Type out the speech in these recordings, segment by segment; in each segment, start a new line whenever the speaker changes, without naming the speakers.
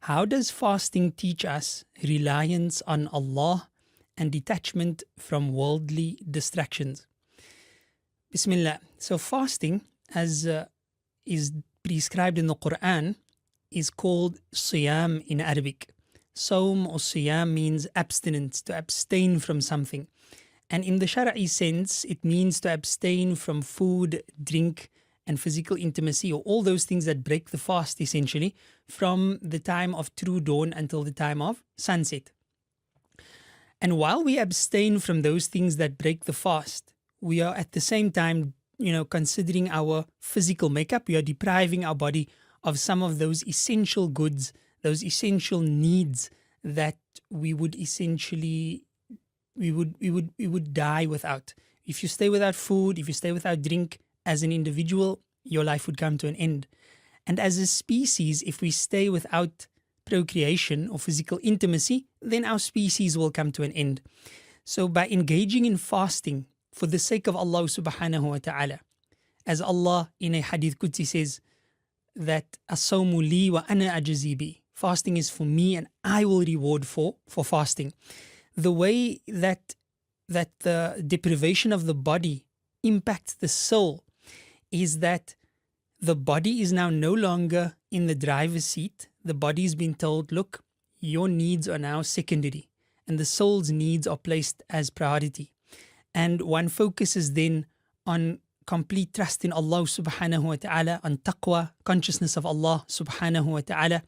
How does fasting teach us reliance on Allah and detachment from worldly distractions? Bismillah. So fasting, as is prescribed in the Quran, is called siyam in Arabic. Sawm or siyam means abstinence, to abstain from something. And in the Shara'i sense, it means to abstain from food, drink, and physical intimacy, or all those things that break the fast, essentially, from the time of true dawn until the time of sunset. And while we abstain from those things that break the fast, we are at the same time, considering our physical makeup. We are depriving our body of some of those essential goods, those essential needs that we would essentially, we would die without. If you stay without food, if you stay without drink, as an individual, your life would come to an end. And as a species, if we stay without procreation or physical intimacy, then our species will come to an end. So by engaging in fasting for the sake of Allah subhanahu wa ta'ala, as Allah in a hadith Qudsi says that as-sawmu li wa ana ajzi bi, fasting is for me and I will reward for fasting. The way that the deprivation of the body impacts the soul is that the body is now no longer in the driver's seat. The body has been told, look, your needs are now secondary and the soul's needs are placed as priority. And one focuses then on complete trust in Allah subhanahu wa ta'ala, on taqwa, consciousness of Allah subhanahu wa ta'ala.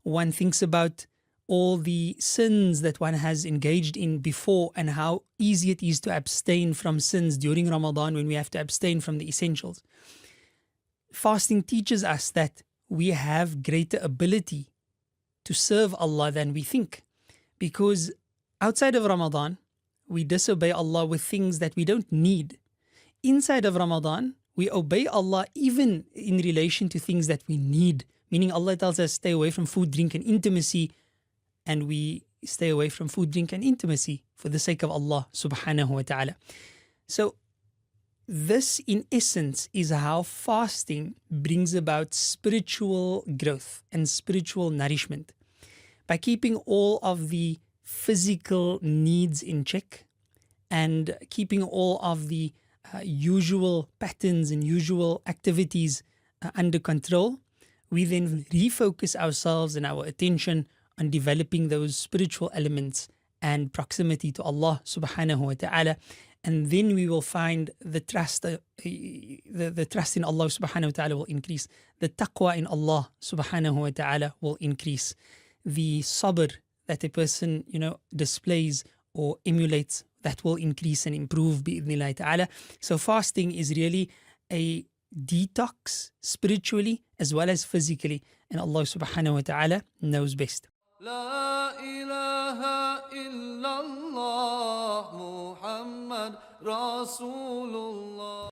One thinks about all the sins that one has engaged in before and how easy it is to abstain from sins during Ramadan when we have to abstain from the essentials. Fasting teaches us that we have greater ability to serve Allah than we think, because outside of Ramadan, we disobey Allah with things that we don't need. Inside of Ramadan, we obey Allah even in relation to things that we need, meaning Allah tells us stay away from food, drink and intimacy, and we stay away from food, drink and intimacy for the sake of Allah subhanahu wa ta'ala. So this in essence is how fasting brings about spiritual growth and spiritual nourishment. By keeping all of the physical needs in check and keeping all of the usual patterns and usual activities under control, we then refocus ourselves and our attention on developing those spiritual elements and proximity to Allah subhanahu wa ta'ala. And then we will find the trust, the trust in Allah subhanahu wa ta'ala will increase. The taqwa in Allah subhanahu wa ta'ala will increase. The sabr that a person, displays or emulates, that will increase and improve bi'idhnillahi ta'ala. So fasting is really a detox spiritually as well as physically. And Allah subhanahu wa ta'ala knows best.
لا إله إلا الله محمد رسول الله.